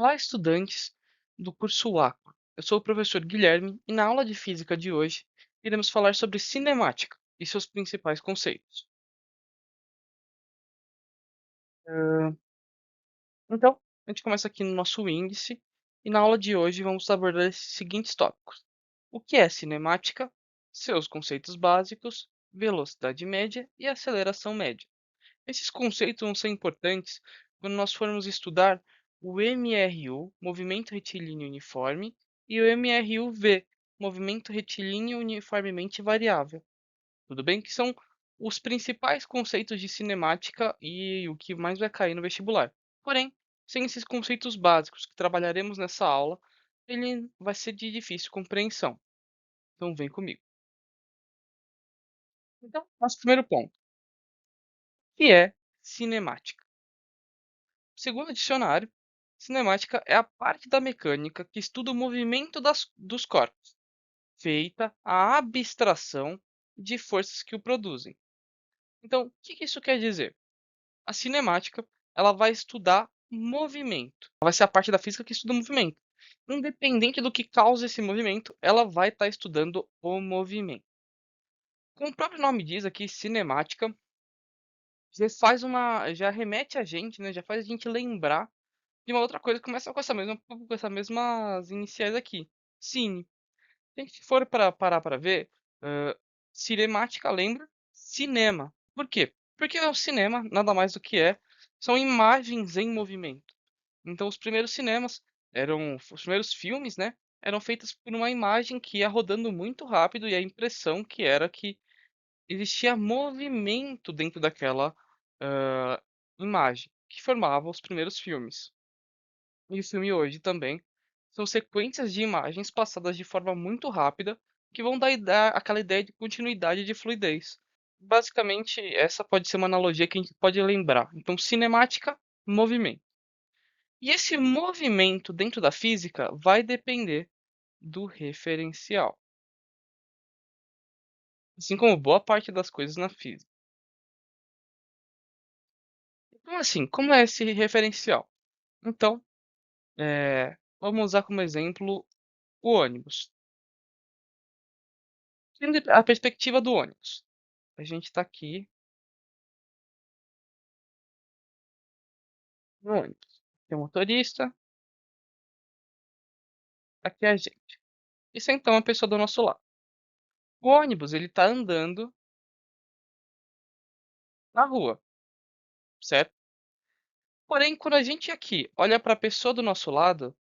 Olá, estudantes do curso Aqua. Eu sou o professor Guilherme e na aula de física de hoje iremos falar sobre cinemática e seus principais conceitos. Ah, Então, a gente começa aqui no nosso índice e na aula de hoje vamos abordar esses seguintes tópicos: o que é cinemática, seus conceitos básicos, velocidade média e aceleração média. Esses conceitos vão ser importantes quando nós formos estudar o MRU, movimento retilíneo uniforme, e o MRU-V, movimento retilíneo uniformemente variável. Tudo bem? Que são os principais conceitos de cinemática e o que mais vai cair no vestibular. Porém, sem esses conceitos básicos que trabalharemos nessa aula, ele vai ser de difícil compreensão. Então, vem comigo. Então, nosso primeiro ponto, que é cinemática. Segundo o dicionário, cinemática é a parte da mecânica que estuda o movimento dos corpos, feita a abstração de forças que o produzem. Então, o que isso quer dizer? A cinemática, ela vai estudar movimento. Ela vai ser a parte da física que estuda o movimento. Independente do que causa esse movimento, ela vai estar estudando o movimento. Como o próprio nome diz aqui, cinemática, já remete a gente, né? Já faz a gente lembrar de uma outra coisa que começa com essa mesmas iniciais aqui. Cine. Se a gente for para parar para ver, cinemática lembra cinema. Por quê? Porque o cinema nada mais do que são imagens em movimento. Então os primeiros cinemas os primeiros filmes, né, eram feitos por uma imagem que ia rodando muito rápido e a impressão que era que existia movimento dentro daquela hã, imagem, que formava os primeiros filmes. E o filme hoje também são sequências de imagens passadas de forma muito rápida que vão dar aquela ideia de continuidade e de fluidez. Basicamente, essa pode ser uma analogia que a gente pode lembrar. Então, cinemática, movimento. E esse movimento dentro da física vai depender do referencial, assim como boa parte das coisas na física. Então, assim, como é esse referencial? Então, vamos usar como exemplo o ônibus. Tendo a perspectiva do ônibus. A gente está aqui no ônibus. Tem o motorista, aqui é a gente. Isso é então a pessoa do nosso lado. O ônibus, ele está andando na rua, certo? Porém, quando a gente aqui olha para a pessoa do nosso lado,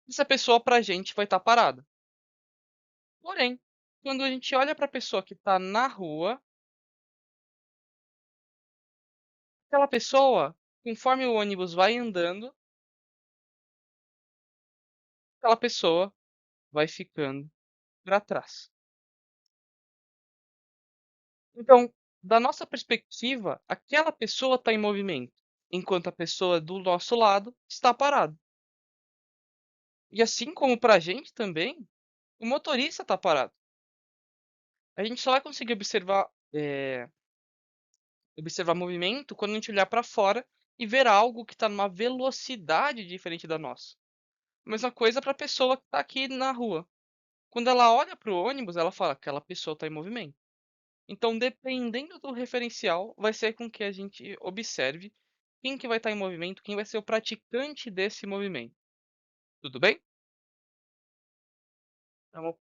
essa pessoa para a gente vai estar parada. Porém, quando a gente olha para a pessoa que está na rua, aquela pessoa, conforme o ônibus vai andando, aquela pessoa vai ficando para trás. Então, da nossa perspectiva, aquela pessoa está em movimento, enquanto a pessoa do nosso lado está parada. E assim como para a gente também, o motorista está parado. A gente só vai conseguir observar movimento quando a gente olhar para fora e ver algo que está numa velocidade diferente da nossa. Mesma coisa para a pessoa que está aqui na rua. Quando ela olha para o ônibus, ela fala: aquela pessoa está em movimento. Então, dependendo do referencial, vai ser com que a gente observe quem que vai estar em movimento, quem vai ser o praticante desse movimento. Tudo bem? Então,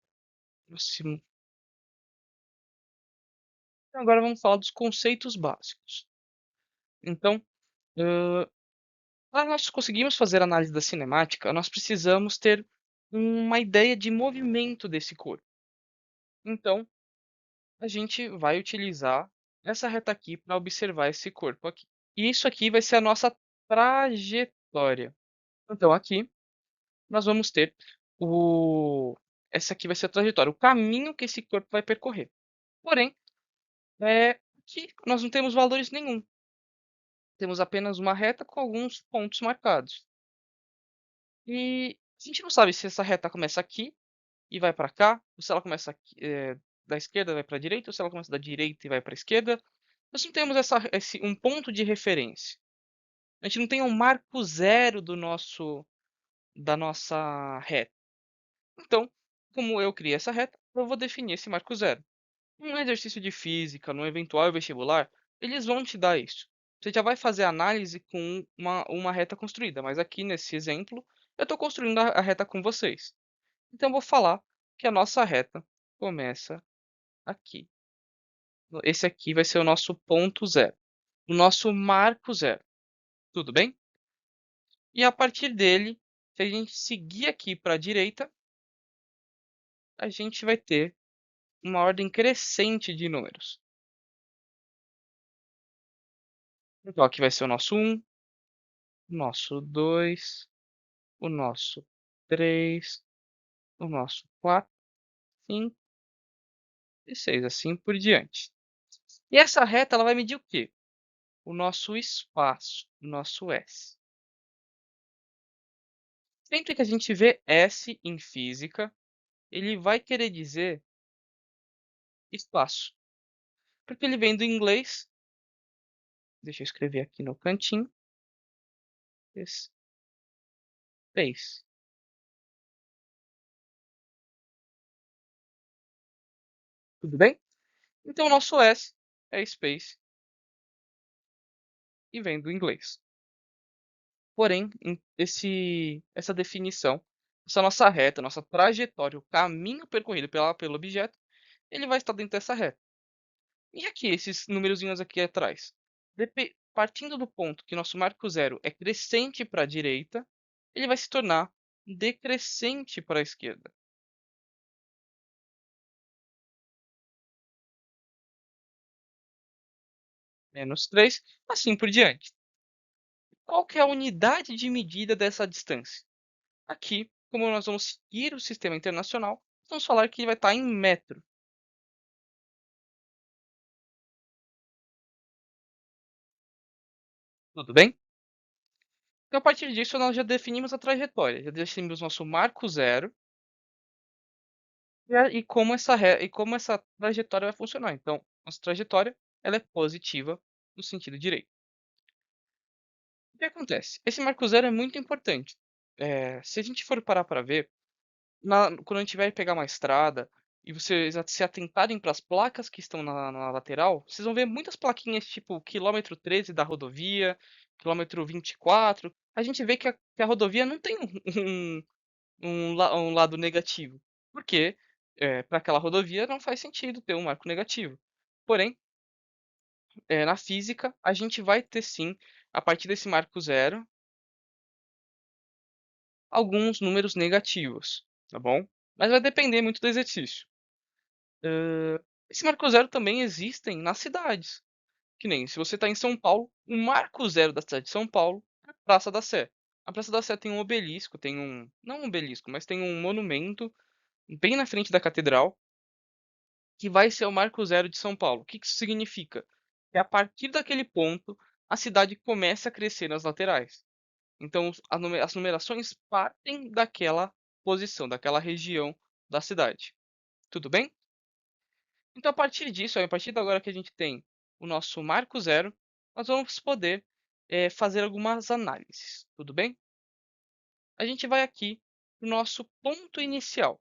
próximo. Então, agora vamos falar dos conceitos básicos. Então, para nós conseguirmos fazer análise da cinemática, nós precisamos ter uma ideia de movimento desse corpo. Então, a gente vai utilizar essa reta aqui para observar esse corpo aqui. E isso aqui vai ser a nossa trajetória. Então, aqui nós vamos ter o essa aqui vai ser a trajetória, o caminho que esse corpo vai percorrer. Porém, aqui nós não temos valores nenhum. Temos apenas uma reta com alguns pontos marcados. E a gente não sabe se essa reta começa aqui e vai para cá, ou se ela começa aqui, da esquerda e vai para a direita, ou se ela começa da direita e vai para a esquerda. Nós não temos um ponto de referência. A gente não tem um marco zero da nossa reta. Então, como eu criei essa reta, eu vou definir esse marco zero. Um exercício de física, no eventual vestibular, eles vão te dar isso. Você já vai fazer análise com uma reta construída, mas aqui nesse exemplo, eu estou construindo a reta com vocês. Então, eu vou falar que a nossa reta começa aqui. Esse aqui vai ser o nosso ponto zero, o nosso marco zero. Tudo bem? E a partir dele, se a gente seguir aqui para a direita, a gente vai ter uma ordem crescente de números. Então, aqui vai ser o nosso 1, o nosso 2, o nosso 3, o nosso 4, 5 e 6, assim por diante. E essa reta ela vai medir o quê? O nosso espaço, o nosso S. Sempre que a gente vê S em física, ele vai querer dizer espaço. Porque ele vem do inglês. Deixa eu escrever aqui no cantinho. Space. Tudo bem? Então, o nosso S é space e vem do inglês. Porém, essa definição, essa nossa reta, nossa trajetória, o caminho percorrido pelo objeto, ele vai estar dentro dessa reta. E aqui, esses numerozinhos aqui atrás? Partindo do ponto que nosso marco zero é crescente para a direita, ele vai se tornar decrescente para a esquerda. -3, assim por diante. Qual que é a unidade de medida dessa distância? Aqui, como nós vamos seguir o sistema internacional, vamos falar que vai estar em metro. Tudo bem? Então, a partir disso, nós já definimos a trajetória, já definimos nosso marco zero e como essa trajetória vai funcionar. Então, nossa trajetória ela é positiva no sentido direito. O que acontece? Esse marco zero é muito importante. Se a gente for parar para ver, quando a gente vai pegar uma estrada e vocês se atentarem para as placas que estão na lateral, vocês vão ver muitas plaquinhas tipo quilômetro 13 da rodovia, quilômetro 24. A gente vê que a rodovia não tem um lado negativo, porque para aquela rodovia não faz sentido ter um marco negativo. Porém, na física, a gente vai ter sim, a partir desse marco zero, alguns números negativos, tá bom? Mas vai depender muito do exercício. Esse marco zero também existem nas cidades. Que nem se você está em São Paulo, o marco zero da cidade de São Paulo é a Praça da Sé. A Praça da Sé tem um obelisco, não um obelisco, mas tem um monumento bem na frente da catedral, que vai ser o marco zero de São Paulo. O que isso significa? Que a partir daquele ponto, a cidade começa a crescer nas laterais. Então, as numerações partem daquela posição, daquela região da cidade. Tudo bem? Então, a partir disso, a partir de agora que a gente tem o nosso marco zero, nós vamos poder fazer algumas análises. Tudo bem? A gente vai aqui para o nosso ponto inicial.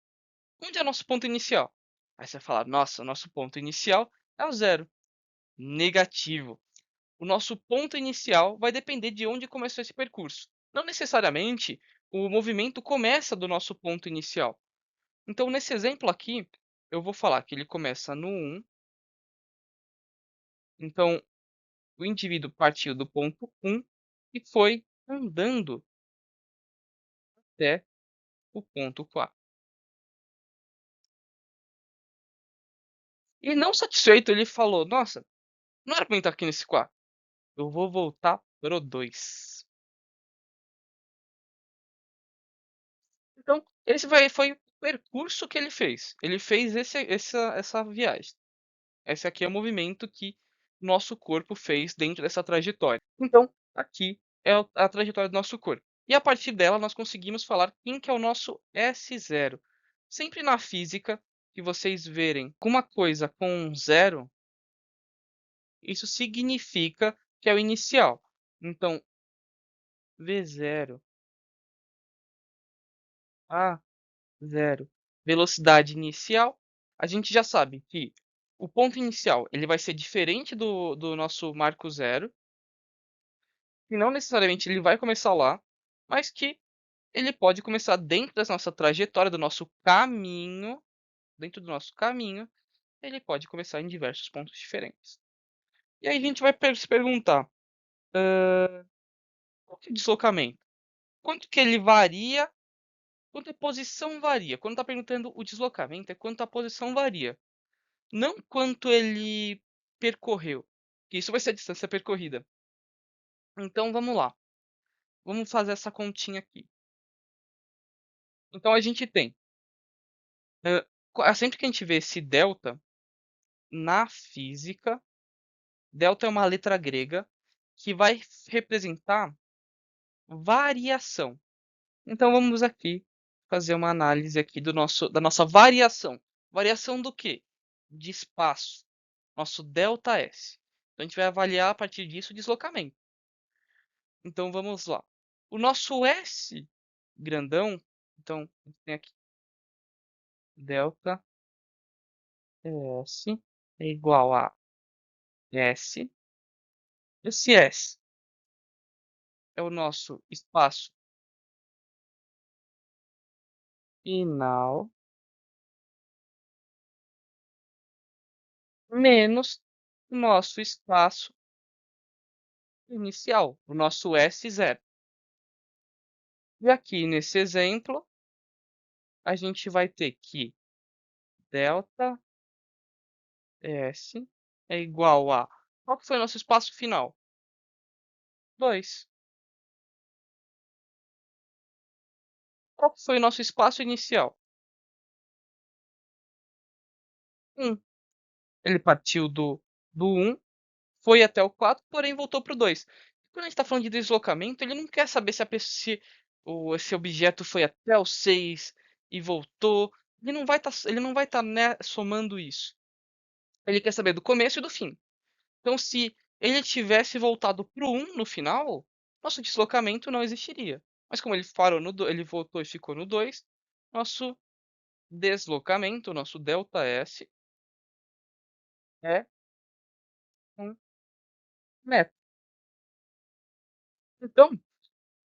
Onde é o nosso ponto inicial? Aí você vai falar, nossa, o nosso ponto inicial é o zero. Negativo. O nosso ponto inicial vai depender de onde começou esse percurso. Não necessariamente o movimento começa do nosso ponto inicial. Então, nesse exemplo aqui, eu vou falar que ele começa no 1. Então, o indivíduo partiu do ponto 1 e foi andando até o ponto 4. E não satisfeito, ele falou: nossa, não era para eu estar aqui nesse 4. Eu vou voltar pro 2. Então, foi o percurso que ele fez. Ele fez essa viagem. Esse aqui é o movimento que nosso corpo fez dentro dessa trajetória. Então, aqui é a trajetória do nosso corpo. E a partir dela, nós conseguimos falar quem que é o nosso S0. Sempre na física, que vocês verem alguma coisa com um zero, isso significa que é o inicial. Então, V0, A0. Velocidade inicial, a gente já sabe que o ponto inicial ele vai ser diferente do nosso marco zero, e não necessariamente ele vai começar lá, mas que ele pode começar dentro da nossa trajetória, do nosso caminho, dentro do nosso caminho, ele pode começar em diversos pontos diferentes. E aí a gente vai se perguntar, qual que é o deslocamento? Quanto que ele varia? Quanto a posição varia? Quando está perguntando o deslocamento, é quanto a posição varia. Não quanto ele percorreu, que isso vai ser a distância percorrida. Então vamos lá. Vamos fazer essa continha aqui. Então a gente tem, sempre que a gente vê esse delta na física, delta é uma letra grega que vai representar variação. Então vamos aqui fazer uma análise aqui da nossa variação. Variação do quê? De espaço. Nosso ΔS. Então a gente vai avaliar a partir disso o deslocamento. Então vamos lá. O nosso S grandão, então a gente tem aqui delta S é igual a S. Esse S é o nosso espaço final menos o nosso espaço inicial, o nosso S0. E aqui nesse exemplo, a gente vai ter que delta S é igual a... Qual que foi o nosso espaço final? 2. Qual que foi o nosso espaço inicial? 1. Ele partiu do 1, foi até o 4, porém voltou para o 2. Quando a gente está falando de deslocamento, ele não quer saber se esse objeto foi até o 6 e voltou. Ele não vai tá, né, somando isso. Ele quer saber do começo e do fim. Então, se ele tivesse voltado para o 1 no final, nosso deslocamento não existiria. Mas como ele parou ele voltou e ficou no 2, nosso deslocamento, nosso ΔS, é 1 metro. Então,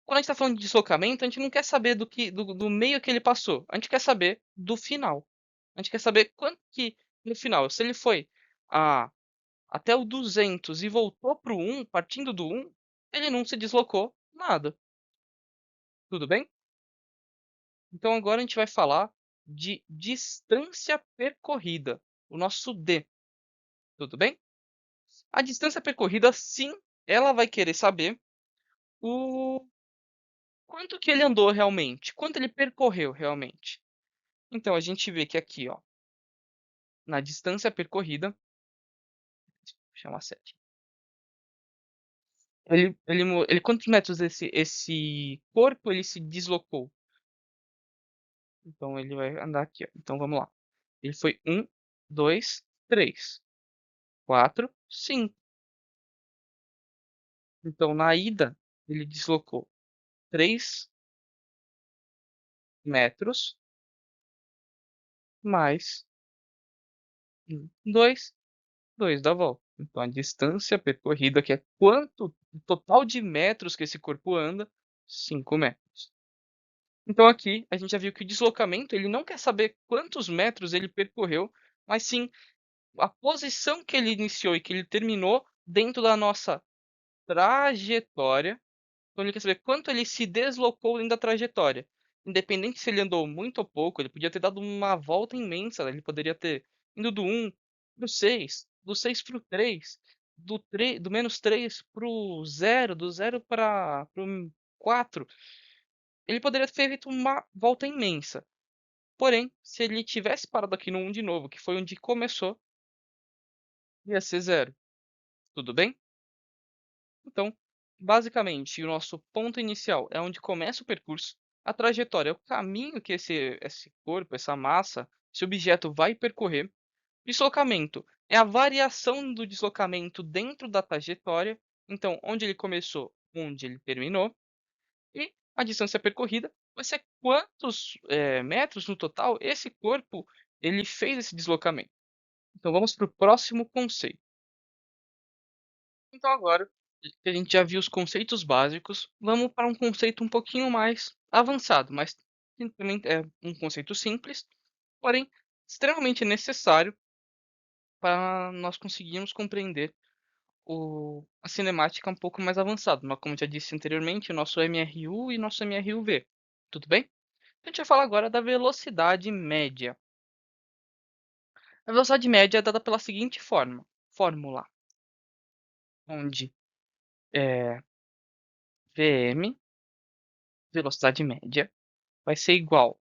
quando a gente está falando de deslocamento, a gente não quer saber do meio que ele passou. A gente quer saber do final. A gente quer saber quanto que no final, se ele foi a, até o 200 e voltou para o 1, partindo do 1, ele não se deslocou nada. Tudo bem? Então agora a gente vai falar de distância percorrida, o nosso D. Tudo bem? A distância percorrida, sim, ela vai querer saber o quanto que ele andou realmente, quanto ele percorreu realmente. Então a gente vê que aqui, ó, na distância percorrida, deixa eu chamar 7. Quantos metros esse corpo ele se deslocou? Então ele vai andar aqui, ó. Então vamos lá. Ele foi 1, 2, 3, 4, 5. Então na ida ele deslocou 3 metros mais 2, 2 da volta. Então a distância percorrida, que é quanto o total de metros que esse corpo anda, 5 metros. Então aqui a gente já viu que o deslocamento ele não quer saber quantos metros ele percorreu, mas sim a posição que ele iniciou e que ele terminou dentro da nossa trajetória. Então ele quer saber quanto ele se deslocou dentro da trajetória. Independente se ele andou muito ou pouco, ele podia ter dado uma volta imensa. Ele poderia ter ido do 1 para o 6, do 6 para o 3, do menos 3 para o 0, do 0 para o 4. Ele poderia ter feito uma volta imensa. Porém, se ele tivesse parado aqui no 1 de novo, que foi onde começou, ia ser 0. Tudo bem? Então, basicamente, o nosso ponto inicial é onde começa o percurso. A trajetória é o caminho que esse corpo, essa massa, esse objeto vai percorrer. Deslocamento é a variação do deslocamento dentro da trajetória. Então, onde ele começou, onde ele terminou. E a distância percorrida vai ser quantos metros no total esse corpo ele fez esse deslocamento. Então vamos para o próximo conceito. Então agora que a gente já viu os conceitos básicos, vamos para um conceito um pouquinho mais avançado, mas simplesmente é um conceito simples, porém extremamente necessário para nós conseguirmos compreender a cinemática um pouco mais avançado, mas como eu já disse anteriormente, o nosso MRU e nosso MRUV. Tudo bem? A gente vai falar agora da velocidade média. A velocidade média é dada pela seguinte fórmula, onde Vm, velocidade média, vai ser igual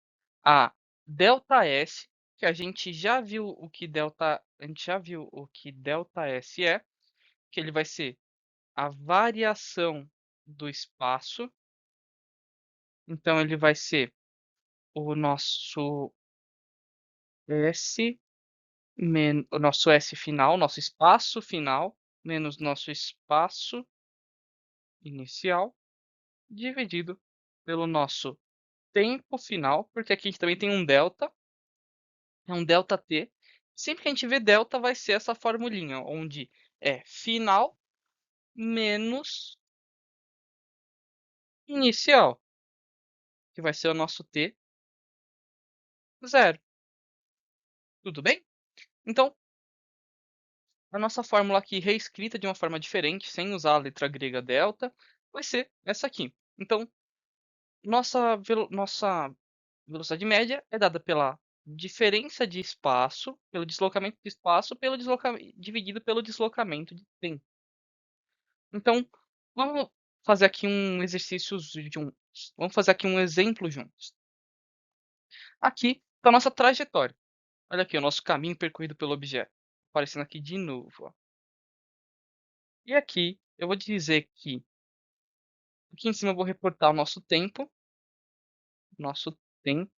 a ΔS, que a gente já viu o que ΔS é, que ele vai ser a variação do espaço. Então ele vai ser o nosso S o nosso S final, nosso espaço final, menos nosso espaço inicial, dividido pelo nosso tempo final, porque aqui a gente também tem um delta, é um delta t. Sempre que a gente vê delta, vai ser essa formulinha, onde é final menos inicial, que vai ser o nosso t zero. Tudo bem? Então, a nossa fórmula aqui reescrita de uma forma diferente, sem usar a letra grega delta, vai ser essa aqui. Então, nossa velocidade média é dada pela diferença de espaço, pelo deslocamento de espaço, dividido pelo deslocamento de tempo. Então, vamos fazer aqui um exercício juntos. Vamos fazer aqui um exemplo juntos. Aqui está a nossa trajetória. Olha aqui o nosso caminho percorrido pelo objeto. Aparecendo aqui de novo. Ó. E aqui eu vou dizer que aqui em cima eu vou reportar o nosso tempo. Nosso tempo.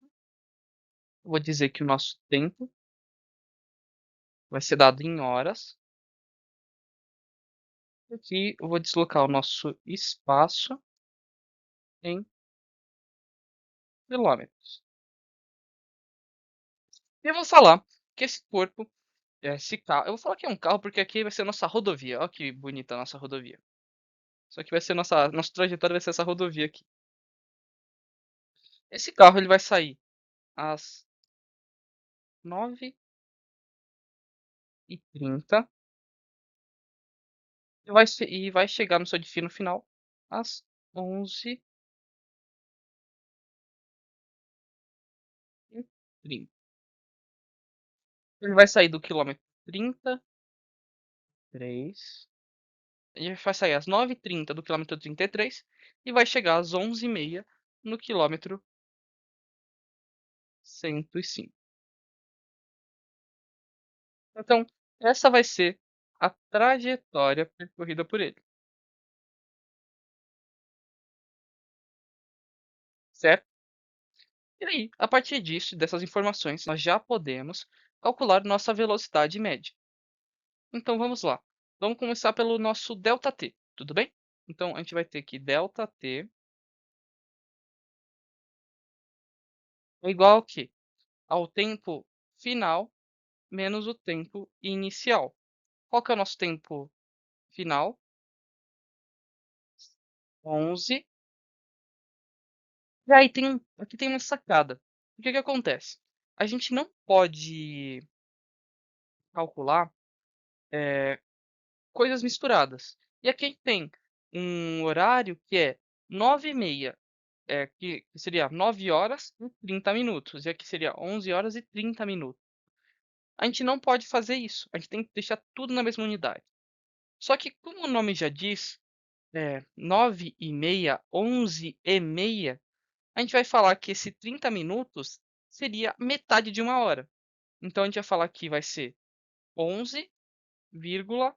Eu vou dizer que o nosso tempo vai ser dado em horas. Aqui eu vou deslocar o nosso espaço em quilômetros. E eu vou falar que esse corpo, esse carro, eu vou falar que é um carro porque aqui vai ser a nossa rodovia. Olha que bonita a nossa rodovia. Isso aqui vai ser nossa trajetória vai ser essa rodovia aqui. Esse carro ele vai sair às 9h30 e vai chegar no seu destino final às 11h30. Ele vai sair do quilômetro 33. Ele vai sair às 9h30 do quilômetro 33 e vai chegar às 11h30 no quilômetro 105. Então, essa vai ser a trajetória percorrida por ele, certo? E aí, a partir disso, dessas informações, nós já podemos calcular nossa velocidade média. Então, vamos lá. Vamos começar pelo nosso ΔT, tudo bem? Então, a gente vai ter que ΔT é igual ao quê? Ao tempo final menos o tempo inicial. Qual que é o nosso tempo final? 11. E aí aqui tem uma sacada. O que que acontece? A gente não pode calcular coisas misturadas. E aqui a gente tem um horário que é 9h30, que seria 9 horas e 30 minutos. E aqui seria 11 horas e 30 minutos. A gente não pode fazer isso. A gente tem que deixar tudo na mesma unidade. Só que, como o nome já diz, 9h30, 11h30, a gente vai falar que esse 30 minutos seria metade de uma hora. Então a gente vai falar que vai ser 11,5,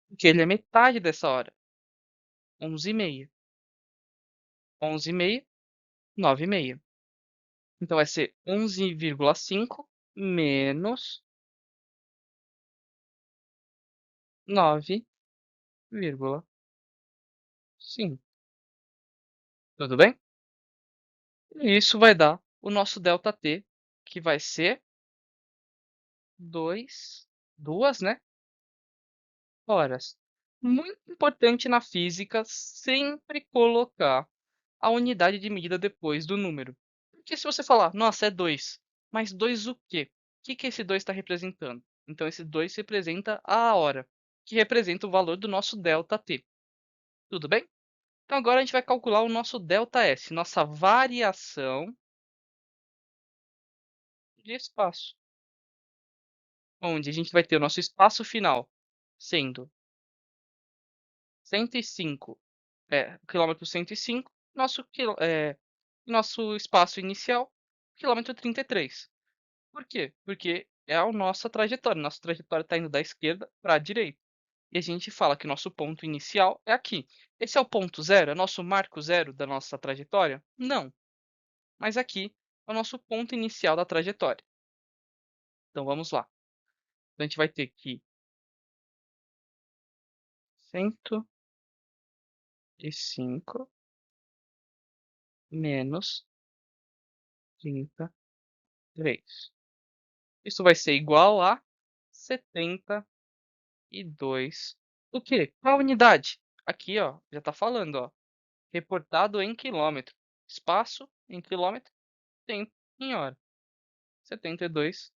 porque ele é metade dessa hora. 11h30. 11h30, 9h30. Então vai ser 11,5 menos 9,5. vírgula, sim. Tudo bem? E isso vai dar o nosso ΔT, que vai ser 2 né, horas. Muito importante na física sempre colocar a unidade de medida depois do número. Porque se você falar, nossa, é 2, mas 2 o quê? O que esse 2 está representando? Então, esse 2 representa a hora, que representa o valor do nosso ΔT. Tudo bem? Então, agora a gente vai calcular o nosso ΔS, nossa variação de espaço, onde a gente vai ter o nosso espaço final sendo 105, quilômetro 105, nosso espaço inicial, quilômetro 33. Por quê? Porque é a nossa trajetória. Nossa trajetória está indo da esquerda para a direita. E a gente fala que o nosso ponto inicial é aqui. Esse é o ponto zero? É nosso marco zero da nossa trajetória? Não. Mas aqui é o nosso ponto inicial da trajetória. Então vamos lá. Então, a gente vai ter que 105 menos 33. Isso vai ser igual a 72. O quê? Qual unidade? Aqui, ó, já está falando, ó. Reportado em quilômetro. Espaço em quilômetro, tempo em hora. 72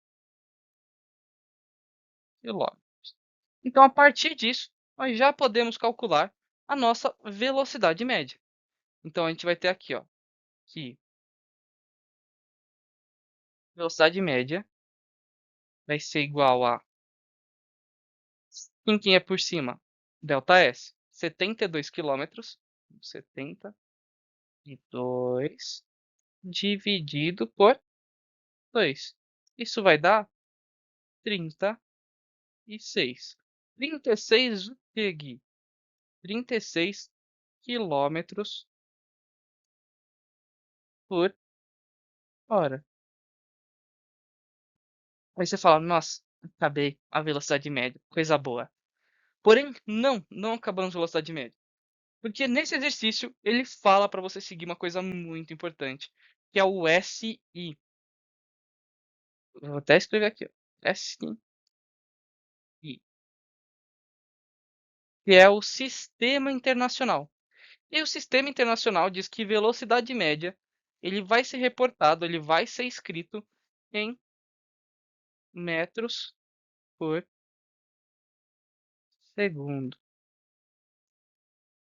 quilômetros. Então, a partir disso, nós já podemos calcular a nossa velocidade média. Então, a gente vai ter aqui, ó, que velocidade média vai ser igual a, quem é por cima, ΔS, 72 quilômetros, 72 dividido por 2. Isso vai dar 36. 36 o quê, Gui? 36 quilômetros por hora. Aí você fala, nossa, acabei a velocidade média, coisa boa. Porém, não acabamos a velocidade média. Porque nesse exercício ele fala para você seguir uma coisa muito importante, que é o SI. Eu vou até escrever aqui, ó. SI, que é o Sistema Internacional. E o Sistema Internacional diz que velocidade média ele vai ser reportado, ele vai ser escrito em metros por segundo.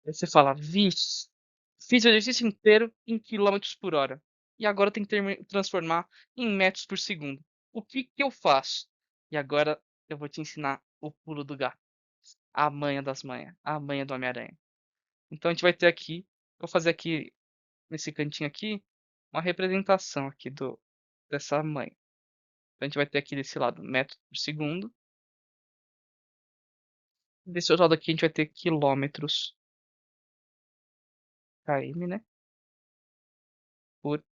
Aí você fala, vixe, fiz o exercício inteiro em quilômetros por hora. E agora tem que transformar em metros por segundo. O que que eu faço? E agora eu vou te ensinar o pulo do gato. A manha das manhas. A manha do Homem-Aranha. Então a gente vai ter aqui, vou fazer aqui nesse cantinho aqui, uma representação aqui dessa manha. Então a gente vai ter aqui desse lado metros por segundo. Desse outro lado aqui a gente vai ter quilômetros km, né? Por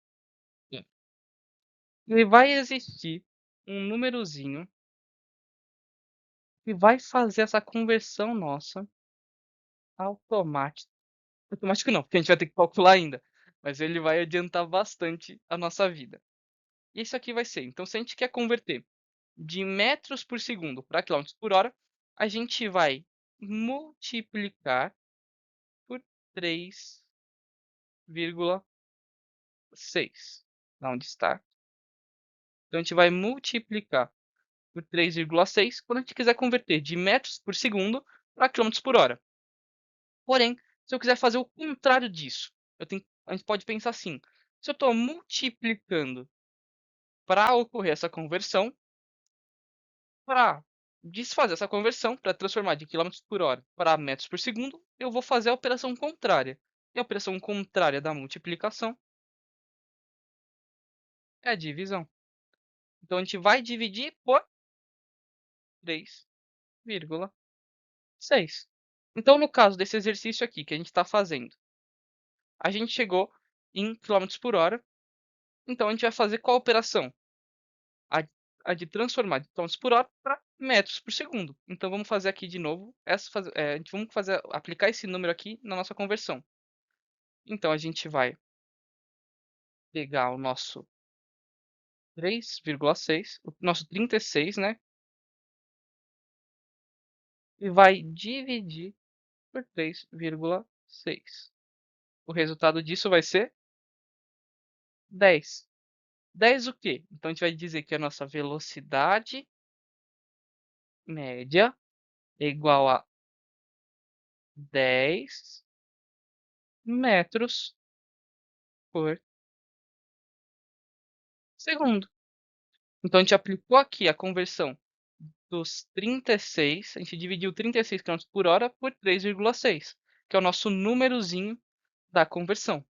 E vai existir um númerozinho que vai fazer essa conversão nossa automática. Automático não, porque a gente vai ter que calcular ainda. Mas ele vai adiantar bastante a nossa vida. E isso aqui vai ser. Então, se a gente quer converter de metros por segundo para quilômetros por hora, a gente vai multiplicar por 3,6. Onde está? Então, a gente vai multiplicar por 3,6 quando a gente quiser converter de metros por segundo para quilômetros por hora. Porém, se eu quiser fazer o contrário disso, a gente pode pensar assim: se eu estou multiplicando para ocorrer essa conversão, para desfazer essa conversão, para transformar de quilômetros por hora para metros por segundo, eu vou fazer a operação contrária. E a operação contrária da multiplicação é a divisão. Então, a gente vai dividir por 3,6. Então, no caso desse exercício aqui que a gente está fazendo, a gente chegou em quilômetros por hora. Então, a gente vai fazer qual operação? A, a de transformar de quilômetros por hora para metros por segundo. Então vamos fazer aqui de novo, vamos aplicar esse número aqui na nossa conversão. Então a gente vai pegar o nosso 3,6, o nosso 36, né? E vai dividir por 3,6. O resultado disso vai ser 10. 10 o quê? Então a gente vai dizer que a nossa velocidade média é igual a 10 metros por segundo. Então a gente aplicou aqui a conversão dos 36, a gente dividiu 36 km por hora por 3,6, que é o nosso númerozinho da conversão.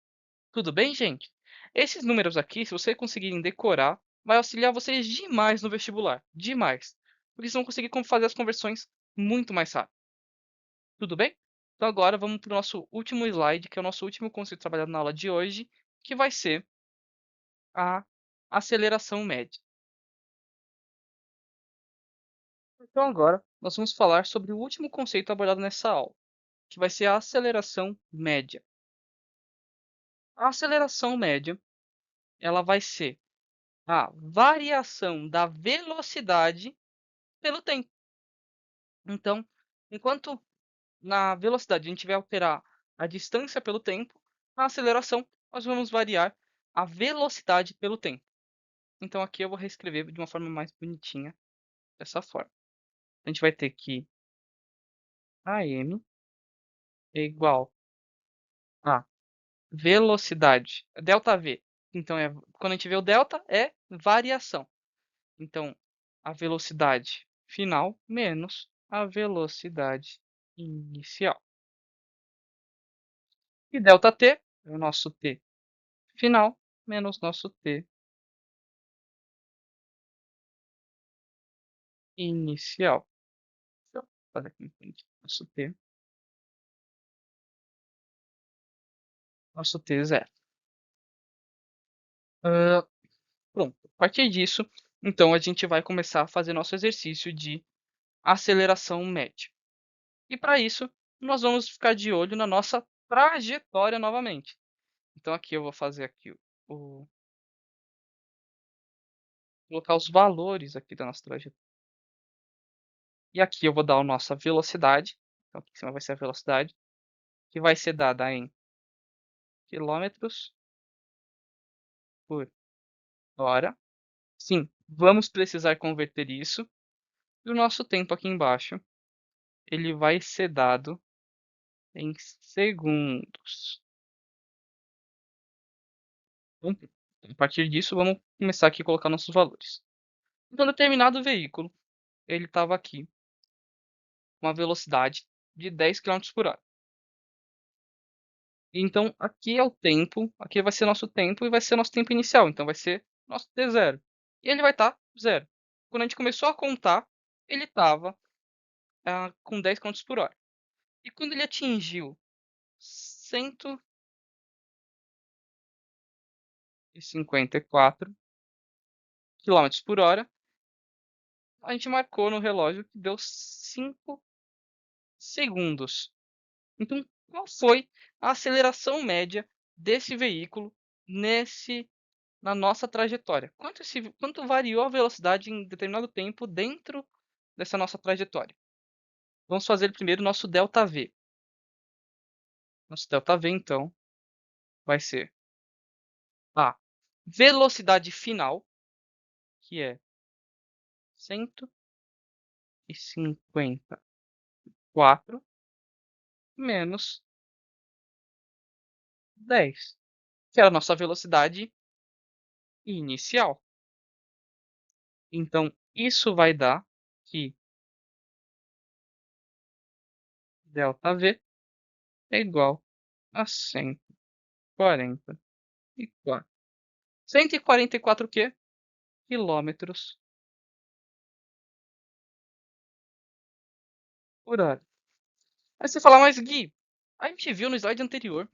Tudo bem, gente? Esses números aqui, se vocês conseguirem decorar, vai auxiliar vocês demais no vestibular. Demais. Porque vocês vão conseguir fazer as conversões muito mais rápido. Tudo bem? Então agora vamos para o nosso último slide, que é o nosso último conceito trabalhado na aula de hoje, que vai ser a aceleração média. Então agora nós vamos falar sobre o último conceito abordado nessa aula, que vai ser a aceleração média. A aceleração média, ela vai ser a variação da velocidade pelo tempo. Então, enquanto na velocidade a gente vai alterar a distância pelo tempo, na aceleração nós vamos variar a velocidade pelo tempo. Então aqui eu vou reescrever de uma forma mais bonitinha, dessa forma. A gente vai ter que AM é igual a velocidade, ΔV. Então, quando a gente vê o delta, é variação. Então, a velocidade final menos a velocidade inicial. E ΔT é o nosso T final menos nosso T inicial. Então, vou fazer aqui nosso T, nosso T zero. Pronto. A partir disso, então a gente vai começar a fazer nosso exercício de aceleração média. E para isso, nós vamos ficar de olho na nossa trajetória novamente. Então aqui eu vou fazer aqui colocar os valores aqui da nossa trajetória. E aqui eu vou dar a nossa velocidade. Então aqui em cima vai ser a velocidade, que vai ser dada em quilômetros por hora. Sim, vamos precisar converter isso. E o nosso tempo aqui embaixo, ele vai ser dado em segundos. Então, a partir disso, vamos começar aqui a colocar nossos valores. Então, determinado veículo, ele estava aqui com uma velocidade de 10 km por hora. Então, aqui é o tempo, aqui vai ser nosso tempo e vai ser nosso tempo inicial. Então, vai ser nosso t zero. E ele vai estar zero. Quando a gente começou a contar, ele estava com 10 km por hora. E quando ele atingiu 154 km por hora, a gente marcou no relógio que deu 5 segundos. Então, qual foi a aceleração média desse veículo na nossa trajetória? Quanto variou a velocidade em determinado tempo dentro dessa nossa trajetória? Vamos fazer primeiro o nosso ΔV. Nosso ΔV, então, vai ser a velocidade final, que é 154 menos 10, que era a nossa velocidade inicial. Então, isso vai dar que ΔV é igual a 144. 144 o quê? Quilômetros por hora. Aí você fala, mas Gui, a gente viu no slide anterior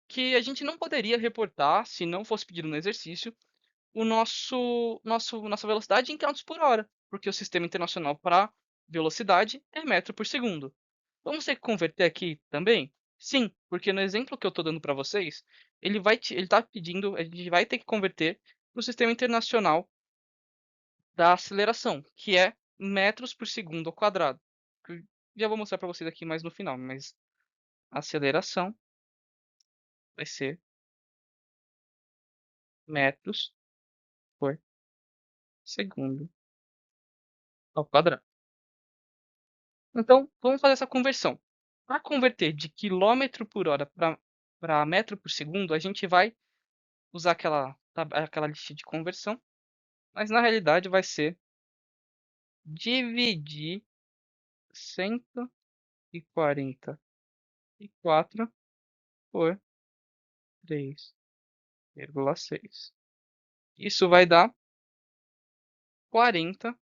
que a gente não poderia reportar, se não fosse pedido no exercício, nossa velocidade em quilômetros por hora, porque o sistema internacional para velocidade é metro por segundo. Vamos ter que converter aqui também? Sim, porque no exemplo que eu estou dando para vocês, ele está pedindo, a gente vai ter que converter para o sistema internacional da aceleração, que é metros por segundo ao quadrado. Que já vou mostrar para vocês aqui mais no final, mas a aceleração vai ser metros por segundo ao quadrado. Então, vamos fazer essa conversão. Para converter de quilômetro por hora para metro por segundo, a gente vai usar aquela lista de conversão, mas na realidade vai ser dividir 144 por 3,6. Isso vai dar 40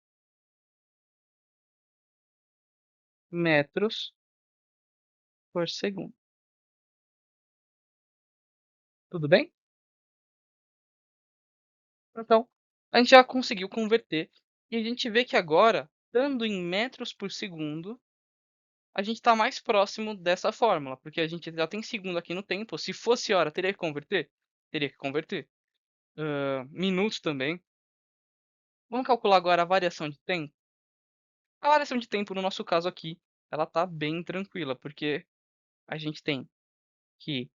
metros por segundo. Tudo bem? Então, a gente já conseguiu converter e a gente vê que agora, estando em metros por segundo, a gente está mais próximo dessa fórmula, porque a gente já tem segundo aqui no tempo. Se fosse hora, teria que converter? Teria que converter. Minutos também. Vamos calcular agora a variação de tempo? A variação de tempo, no nosso caso aqui, ela está bem tranquila, porque a gente tem que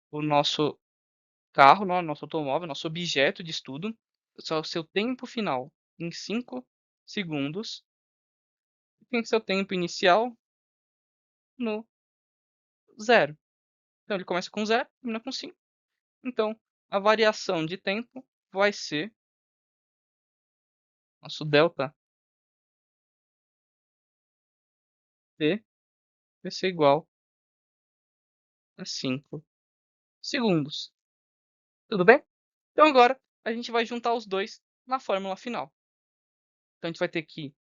o nosso carro, nosso automóvel, nosso objeto de estudo, só o seu tempo final em 5 segundos, e tem seu tempo inicial no zero. Então ele começa com 0, termina com 5. Então a variação de tempo vai ser nosso delta t vai ser igual a 5 segundos. Tudo bem? Então agora a gente vai juntar os dois na fórmula final. Então a gente vai ter que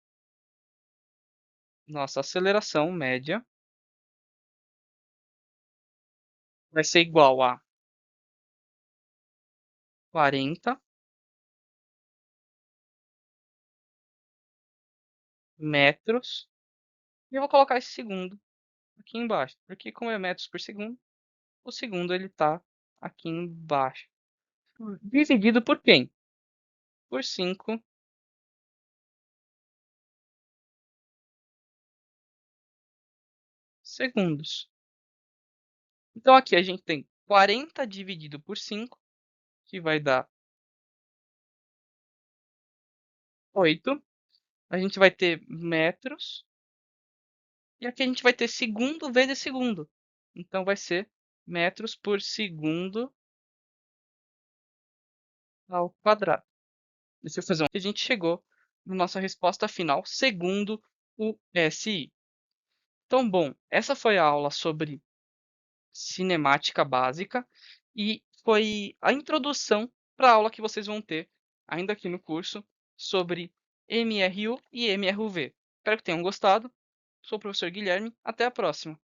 nossa aceleração média vai ser igual a 40 metros. E eu vou colocar esse segundo aqui embaixo, porque como é metros por segundo, o segundo ele está aqui embaixo. Dividido por quem? Por 5 segundos. Então aqui a gente tem 40 dividido por 5, que vai dar 8. A gente vai ter metros. E aqui a gente vai ter segundo vezes segundo. Então vai ser metros por segundo ao quadrado. Deixa eu fazer um. A gente chegou na nossa resposta final, segundo o SI. Então, bom, essa foi a aula sobre cinemática básica e foi a introdução para a aula que vocês vão ter ainda aqui no curso sobre MRU e MRV. Espero que tenham gostado. Sou o professor Guilherme. Até a próxima.